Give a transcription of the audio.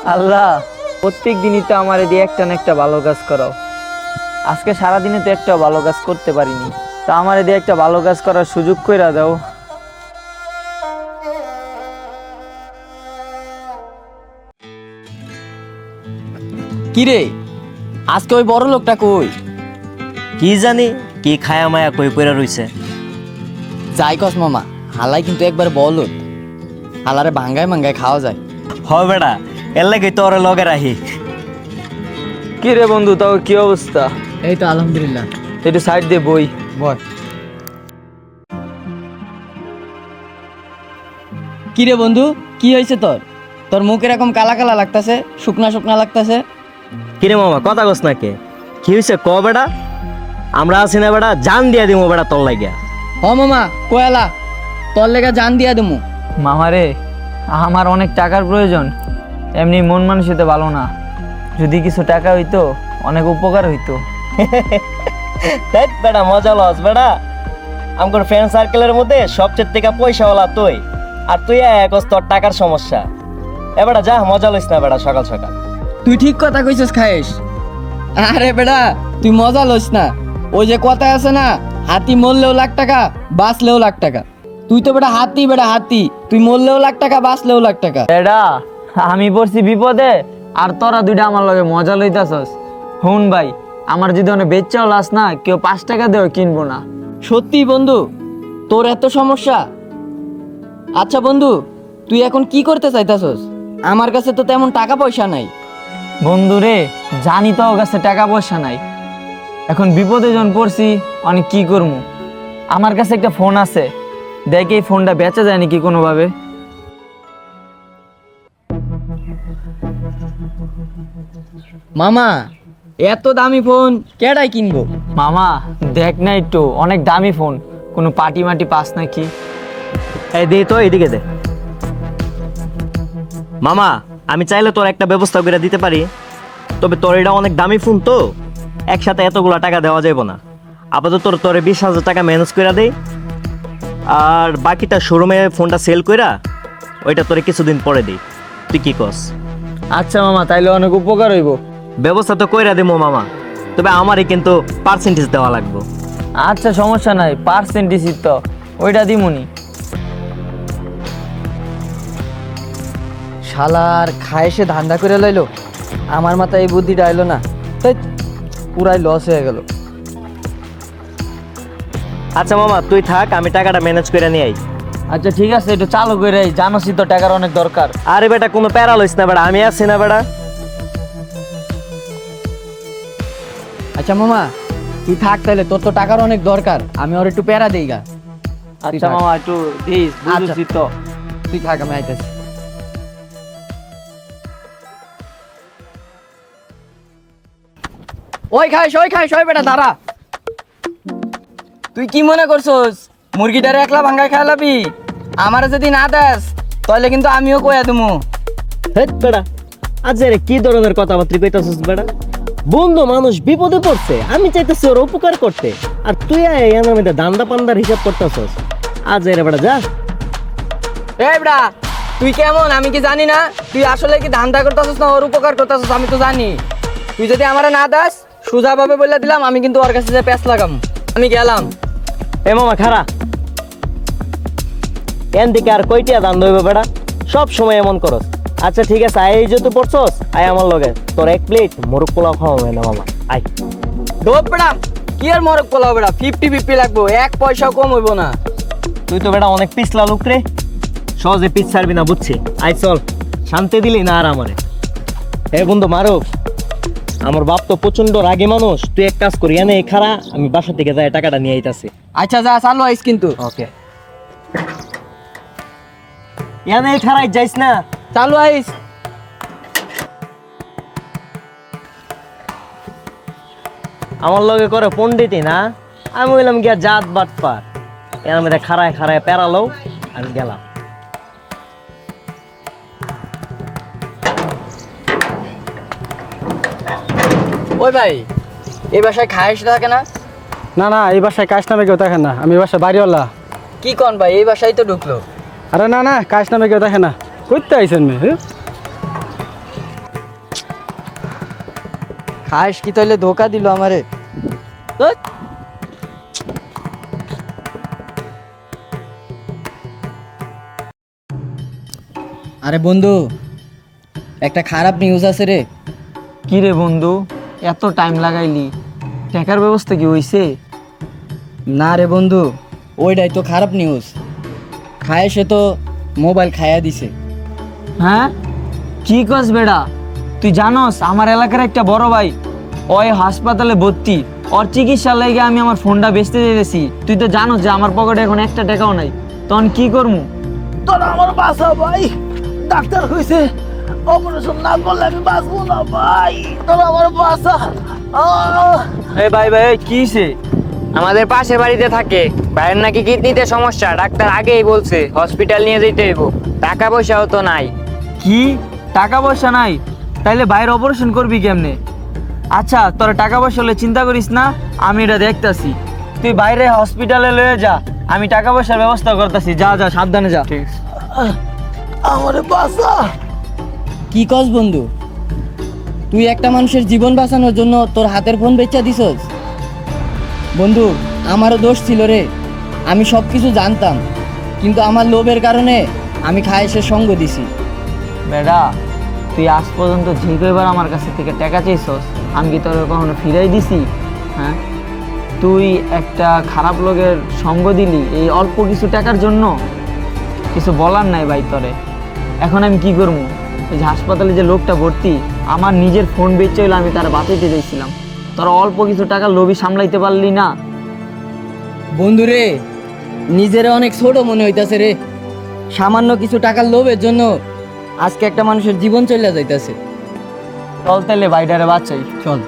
আল্লাহ, প্রত্যেক দিনই তো আমার দিয়ে একটা না একটা ভালো কাজ করাও। আজকে সারাদিনে তো একটা ভালো কাজ করতে পারিনি, তা আমার দিয়ে একটা ভালো কাজ করার সুযোগ কইরা দাও। কিরে, আজকে ওই বড় লোকটা কই? কি জানি কি খায়া মায়া কই পড়া রইছে। যাই কস মামা, হালাই কিন্তু একবার বলত, হালারে ভাঙ্গায় ভাঙ্গায় খাওয়া যায়। হ বেড়া, এর লাগে তো ওরে লগে রাহি। কি রে বন্ধু, তাও কি অবস্থা? এই তো আলহামদুলিল্লাহ। একটু সাইড দিয়ে বই। বয়। কিরে বন্ধু, কি হয়েছে তোর? তোর মুখ এরকম কালা কালা লাগতাছে, শুকনা শুকনা লাগতাছে। কিরে মামা, কথা কস না কে? কি হইছে ক বেড়া? আমরা আছি না বেড়া, জান দিয়া দিমু বেড়া তোর লাগিয়া। হ মামা, কয়ালা তোর লেগা জান দিয়া দেবো। মামারে, আমার অনেক টাকার প্রয়োজন, এমনি মন মানসিতে ভালো না। যদি কিছু টাকা হইতো অনেক উপকার হইতো। দেখ বেড়া, মজা লস বেড়া। আমার ফ্রেন্ড সার্কেলের মধ্যে সবচেয়ে থেকে পয়সাওয়ালা তুই, আর তুই একস তোর টাকার সমস্যা। এ বেড়া যা, মজা লইস না বেড়া সকাল সকাল। তুই ঠিক কথা কইছিস খায়েস। আরে বেড়া, তুই মজা লইস না। ওই যে কথা আছে না, হাতি মরলেও লাখ টাকা, বাঁচলেও লাখ টাকা। তুই তো বেটা হাতি, বেটা হাতি। তুই মরলেও লাখ টাকা, বাঁচলেও লাখ টাকা। এডা, আমি পড়ছি বিপদে আর তোরা দুইটা আমার লগে মজা লইতাছস। হুন ভাই, আমার যদি অনেক বেচ্চাও লাস না, কেউ 5 টাকা দেও কিনবো না। সত্যি বন্ধু, তোর এত সমস্যা? আচ্ছা বন্ধু, তুই এখন কি করতে চাইতাছস? আমার কাছে তো তেমন টাকা পয়সা নাই। বন্ধু রে, জানি তো ওর কাছে টাকা পয়সা নাই, এখন বিপদে যখন পড়ছি অনেক কি করবো। আমার কাছে একটা ফোন আছে, দেখ এই ফোনটা বেচা যায় নাকি কোনোভাবে। মামা, এত দামি ফোন কেডাই কিনবো? মামা দেখ না একটু, অনেক দামি ফোন, কোনো পার্টি মাটি পাস নাকি। এই দে তো, এদিকে দে। মামা, আমি চাইলে তোর একটা ব্যবস্থা করে দিতে পারি, তবে তোর এটা অনেক দামি ফোন তো, একসাথে এতগুলা টাকা দেওয়া যাবে না। আপাতত তোরে 20,000 টাকা ম্যানেজ করে দেই, আর বাকিটা শোরুমে ফোনটা সেল কইরা ওইটা তোরে কিছুদিন পরে দিই। তুই কি কস? আচ্ছা মামা, তাইলে অনেক উপকার হইব। ব্যবস্থা তো কইরা দেবো মামা, তবে আমারই কিন্তু পার্সেন্টেজ দেওয়া লাগবে। আচ্ছা সমস্যা নাই, পার্সেন্টেজ তো ওইটা দিমুনি। শালার খায়েসে ধান্দা করে লইলো, আমার মাথায় এই বুদ্ধিটা আইলো না। ধ্যাৎ, পুরাই লস হয়ে গেল। আচ্ছা মামা তুই থাক, আমি টাকাটা ম্যানেজ করে নিয়ে আই। আচ্ছা ঠিক আছে, একটু চালু করে জানোসই তো টাকার অনেক দরকার। আরে বেটা, কোনো প্যারা লইস না বেটা, আমি আছি না বেটা। আচ্ছা মামা, তুই থাক তাহলে, তোর তো টাকার অনেক দরকার, আমি ওর একটু প্যারা দেই গা। আচ্ছা থাক। মামা একটু দিস, আচ্ছা। বুঝছি তো। তুই থাক, আমি আইতেছি। ওই খাইস, ওই খাইস, ওই বেটা দাঁড়া। তুই কি মনে করছস মুরগিটারে একলা ভাঙ্গায় খাওয়ালাবি? আমার যদি না দেস তাহলে কিন্তু আমিও কইয়া দেবো। হেট বেটা, আজ রে কি ধরনের কথাবার্তা কইতাছিস বেটা? বন্ধু মানুষ বিপদে পড়ছে, আমি চাইতেছি ওর উপকার করতে, আর তুই এর মধ্যে দান্দা পান্দার হিসাব করতেছস। আজ রে বেটা যা। এই বেটা, তুই কেমন আমি কি জানি না? তুই আসলে কি ধান্দা করতেছস না ওর উপকার করতেছস আমি তো জানি। তুই যদি আমারে না দাস, সোজাভাবে বলে দিলাম, আমি কিন্তু ওর কাছে যে প্যাঁচ লাগাম। আমি গেলাম। এ মামা খারা, এন দিকে আর কয়টিয়া দান দইব বেটা? সব সময় এমন করস। আচ্ছা ঠিক আছে, আয় যেহেতু পড়ছস, আয় আমার লগে, তোর 1 প্লেট মোরগ পোলাও খাওয়া হয় না মামা, আয়। দোপ বেটা, কি আর মরক পোলাও বেটা, 50-50 লাগবো, 1 পয়সাও কম হইব না। তুই তো বেটা অনেক পিছলা লোক রে, সহজে পিছ ছাড়বি না বুঝছি। আয় চল, শান্তি দিলি না আর আমারে। হে বন্ধু মারুফ, আমার বাপ তো প্রচন্ড রাগী মানুষ, তুই এক কাজ করি, এনে খারা, আমি বাসা থেকে যাই টাকাটা নিয়ে আইতাছি। আচ্ছা যা, চালু আইস কিন্তু। ওকে, এনে খারাই যাইস না। চালু আইস। আমার লগে করে পন্ডিতি না, আমি বললাম গিয়া জাত বাট পার, এর মধ্যে খারায় খারায় পেরালো, আমি গেলাম। ওই ভাই, এই বাসায় খাইস থাকে না? না না, এই বাসায় কাজ নামে কেউ দেখে না, আমি এই বাসায় বাড়িওয়ালা। কি কন ভাই, এই বাসায় তো ঢুকলো। আরে না না, কাজ নামে কেউ দেখে না, করতে আইসেন মেয়ে। খাস কি তাহলে ধোকা দিল আমারে ধ্যাৎ। আরে বন্ধু, একটা খারাপ নিউজ আছে রে। কি রে বন্ধু, এত টাইম লাগাইলি? টাকার ব্যবস্থা কি হইছে? না রে বন্ধু, ওইটাই তো খারাপ নিউজ। খায় সে তো মোবাইল খায়া দিছে। হ্যাঁ, কি কস বেড়া? তুই জানোস আমার এলাকার একটা বড় ভাই ওই হাসপাতালে ভর্তি, ওর চিকিৎসার লাগে আমি আমার ফোনটা বেচতে দিয়েছি। তুই তো জানোস যে আমার পকেটে এখন একটা টাকাও নাই, তখন কি করবো? তোরা আমার বাসা ভাই, ডাক্তার কইছে অপারেশন না করলে আমি বাঁচবো না ভাই, তোরা আমার বাসা। এই ভাই ভাই, কি হইছে? আমাদের পাশের বাড়িতে থাকে, ভাইয়ের নাকি কিডনিতে সমস্যা, ডাক্তার আগেই বলছে হসপিটাল নিয়ে যেতে হইব, টাকা পয়সাও তো নাই। কি টাকা পয়সা নাই? তাইলে ভাইয়ের অপারেশন করবি কেমনে? আচ্ছা, তোর টাকা পয়সা হলে চিন্তা করিস না, আমি এটা দেখতাছি। তুই বাইরে হসপিটালে লয়ে যা, আমি টাকা পয়সার ব্যবস্থা করতেছি। যা যা, সাবধানে যা। ঠিক আছে। আমার বাসা। কি কস বন্ধু, তুই একটা মানুষের জীবন বাঁচানোর জন্য তোর হাতের ফোন বেচা দিছস? বন্ধু, আমারও দোষ ছিল রে, আমি সব কিছু জানতাম, কিন্তু আমার লোভের কারণে আমি খায়েশের সঙ্গ দিছি। বেডা, তুই আজ পর্যন্ত যে কয়বার আমার কাছে থেকে টাকা চাইছস, আমি কি তোর কখনো ফিরাই দিছি? হ্যাঁ, তুই একটা খারাপ লোকের সঙ্গ দিলি এই অল্প কিছু টাকার জন্য। কিছু বলার নাই ভাই তোরে। এখন আমি কি করবো? এই যে হাসপাতালে যে লোকটা ভর্তি, আমার নিজের ফোন বেচে হইলে আমি তারা বাঁচাইতে চাইছিলাম। তোরা অল্প কিছু টাকা লোভী সামলাইতে পারলি না। বন্ধু রে, নিজের অনেক ছোট মনে হইতাছে রে। সামান্য কিছু টাকার লোভের জন্য আজকে একটা মানুষের জীবন চলে যাইতাছে। চল তাইলে বাইডারে বাঁচাই, চল।